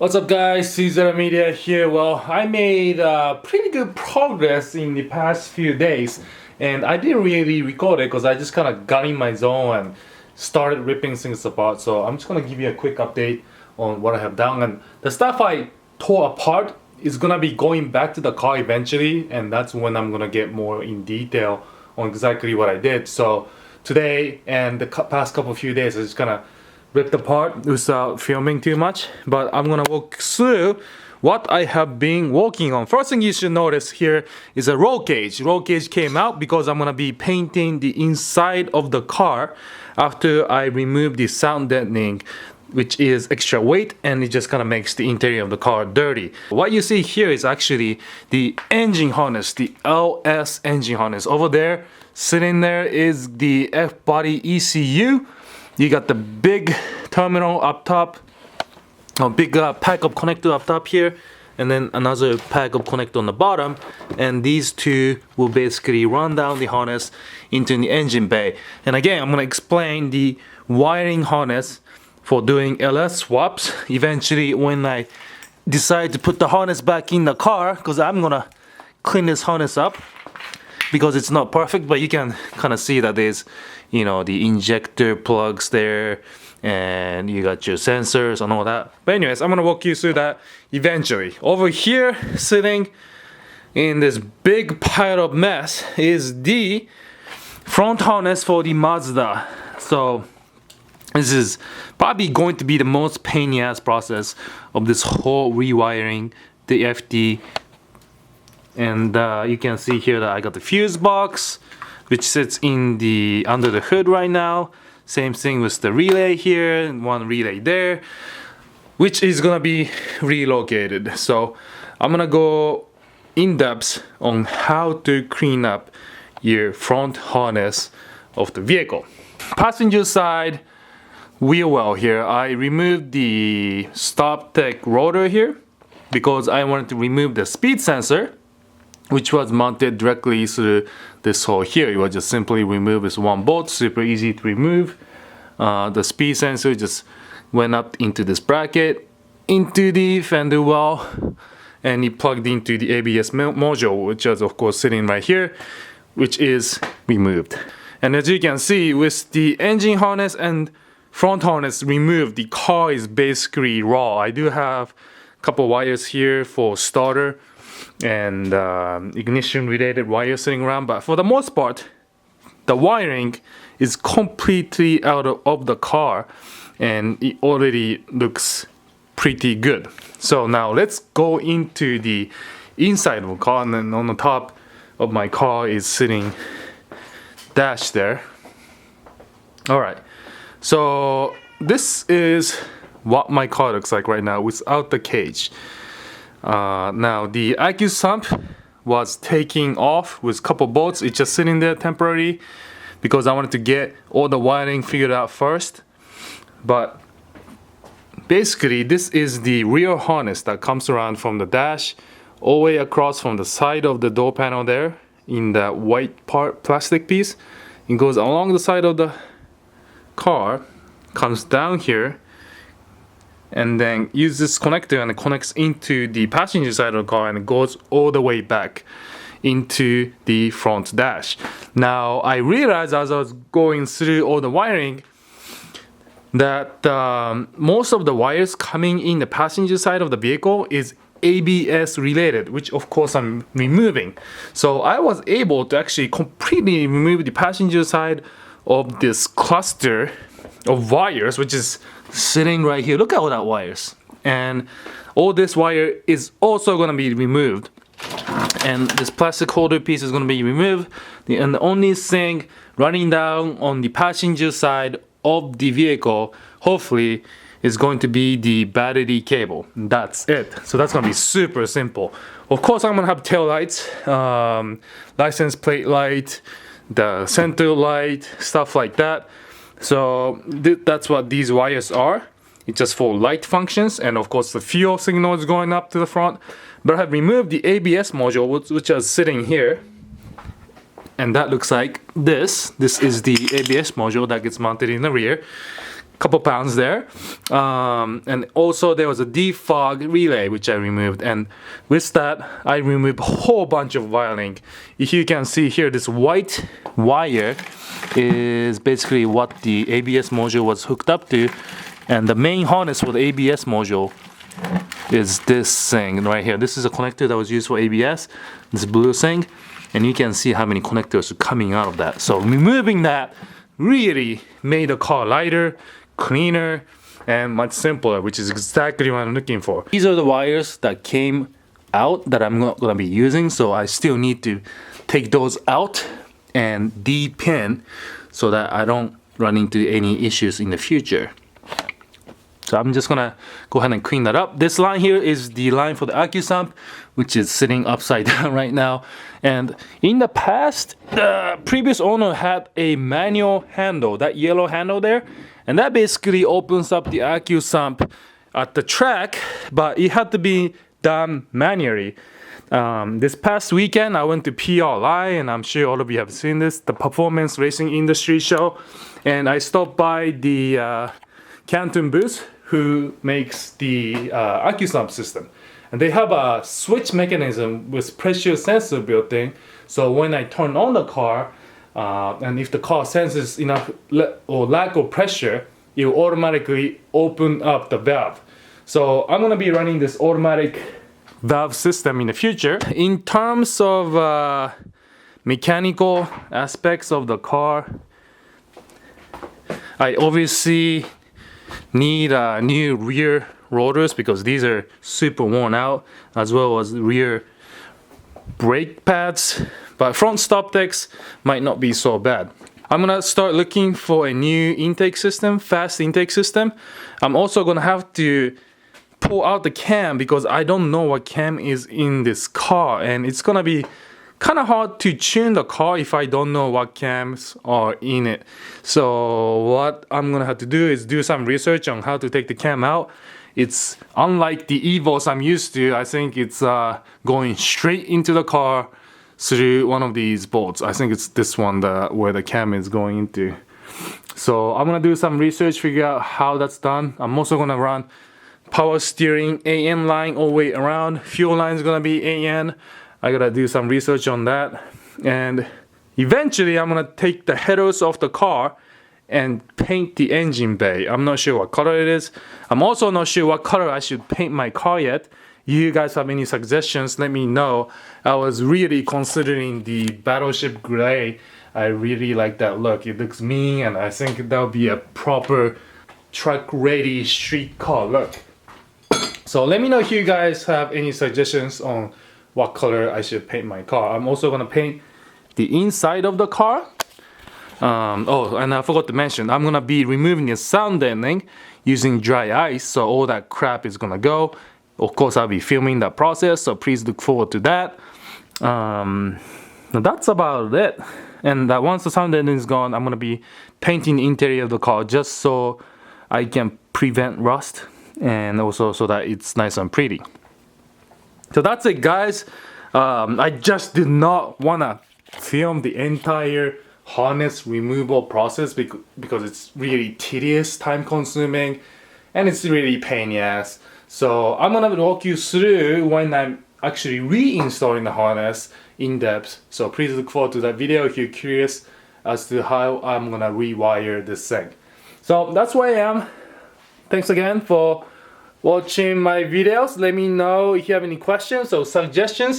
What's up guys, Caesar Media here. Well, I made pretty good progress in the past few days and I didn't really record it because I just kind of got in my zone and started ripping things apart. So I'm just going to give you a quick update on what I have done, and the stuff I tore apart is going to be going back to the car eventually, and that's when I'm going to get more in detail on exactly what I did. So today and the past couple few days I just kind of ripped apart without filming too much, but I'm gonna walk through what I have been working on. First thing you should notice here is a roll cage. Roll cage came out because I'm gonna be painting the inside of the car after I remove the sound deadening, which is extra weight, and it just kind of makes the interior of the car dirty. What you see here is actually the engine harness, the LS engine harness. Over there, sitting there is the F-body ECU. You got the big terminal up top, a big pack of connector up top here, and then another pack of connector on the bottom, and these two will basically run down the harness into the engine bay. And again, I'm going to explain the wiring harness for doing LS swaps eventually when I decide to put the harness back in the car, because I'm going to clean this harness up because it's not perfect, but you can kind of see that there's, you know, the injector plugs there, and you got your sensors and all that. But anyways, I'm gonna walk you through that eventually. Over here, sitting in this big pile of mess, is the front harness for the Mazda. So this is probably going to be the most pain-in-the-ass process of this whole rewiring the FD. And you can see here that I got the fuse box, which sits in the under the hood right now. Same thing with the relay here, and one relay there, which is gonna be relocated. So I'm gonna go in depth on how to clean up your front harness of the vehicle. Passenger side wheel well here, I removed the stop tech rotor here because I wanted to remove the speed sensor, which was mounted directly through this hole here. You will just simply remove this one bolt, super easy to remove. The speed sensor just went up into this bracket, into the fender well, and it plugged into the ABS module, which is of course sitting right here, which is removed. And as you can see, with the engine harness and front harness removed, the car is basically raw. I do have a couple wires here for starter and ignition related wires sitting around, but for the most part the wiring is completely out of the car and it already looks pretty good. So now let's go into the inside of the car, and then on the top of my car is sitting dash there. Alright, so this is what my car looks like right now without the cage. Now the IQ sump was taking off with a couple bolts. It's just sitting there temporarily because I wanted to get all the wiring figured out first. But basically this is the rear harness that comes around from the dash all the way across from the side of the door panel there in that white part plastic piece. It goes along the side of the car, comes down here, and then use this connector, and it connects into the passenger side of the car, and it goes all the way back into the front dash. Now I realized as I was going through all the wiring that most of the wires coming in the passenger side of the vehicle is ABS related, which of course I'm removing. So I was able to actually completely remove the passenger side of this cluster of wires, which is sitting right here. Look at all that wires, and all this wire is also going to be removed, and this plastic holder piece is going to be removed, and the only thing running down on the passenger side of the vehicle hopefully is going to be the battery cable. That's it. So that's going to be super simple. Of course I'm going to have tail lights, license plate light, the center light, stuff like that. So that's what these wires are. It's just for light functions, and of course the fuel signal is going up to the front. But I have removed the ABS module, which is sitting here, and that looks like this. This is the ABS module that gets mounted in the rear. couple pounds there. And also there was a defog relay which I removed, and with that I removed a whole bunch of wiring. If you can see here, this white wire is basically what the ABS module was hooked up to, and the main harness for the ABS module is this thing right here. This is a connector that was used for ABS, this blue thing, and you can see how many connectors are coming out of that. So removing that really made the car lighter, cleaner, and much simpler, which is exactly what I'm looking for. These are the wires that came out that I'm not gonna be using, so I still need to take those out and de-pin so that I don't run into any issues in the future. So I'm just gonna go ahead and clean that up. This line here is the line for the AccuSump, which is sitting upside down right now. And in the past, the previous owner had a manual handle, that yellow handle there, and that basically opens up the AccuSump at the track, but it had to be done manually. This past weekend, I went to PRI, and I'm sure all of you have seen this, the Performance Racing Industry Show, and I stopped by the Canton booth, who makes the AccuSump system. And they have a switch mechanism with pressure sensor built in, so when I turn on the car, and if the car senses enough or lack of pressure, it will automatically open up the valve. So I'm gonna be running this automatic valve system in the future. In terms of mechanical aspects of the car, I obviously need new rear rotors because these are super worn out, as well as rear brake pads, but front stop decks might not be so bad. I'm gonna start looking for a new intake system, fast intake system. I'm also gonna have to pull out the cam because I don't know what cam is in this car, and it's gonna be kind of hard to tune the car if I don't know what cams are in it. So what I'm gonna have to do is do some research on how to take the cam out. It's unlike the Evos I'm used to. I think it's going straight into the car through one of these bolts. I think it's this one where the cam is going into. So I'm gonna do some research, figure out how that's done. I'm also gonna run power steering AN line all the way around. Fuel line is gonna be AN. I gotta do some research on that. And eventually I'm gonna take the headers off the car and paint the engine bay. I'm not sure what color it is. I'm also not sure what color I should paint my car yet. You guys have any suggestions, let me know. I was really considering the Battleship Gray. I really like that look. It looks mean, and I think that would be a proper truck-ready street car look. So let me know if you guys have any suggestions on what color I should paint my car. I'm also gonna paint the inside of the car. Oh, and I forgot to mention, I'm gonna be removing the sound deadening using dry ice, so all that crap is gonna go. Of course, I'll be filming that process, so please look forward to that. That's about it. And once the sound deadening is gone, I'm gonna be painting the interior of the car just so I can prevent rust, and also so that it's nice and pretty. So that's it, guys. I just did not wanna film the entire harness removal process because it's really tedious, time consuming, and it's really pain in the ass. So I'm gonna walk you through when I'm actually reinstalling the harness in depth. So please look forward to that video if you're curious as to how I'm gonna rewire this thing. So that's where I am. Thanks again for watching my videos. Let me know if you have any questions or suggestions.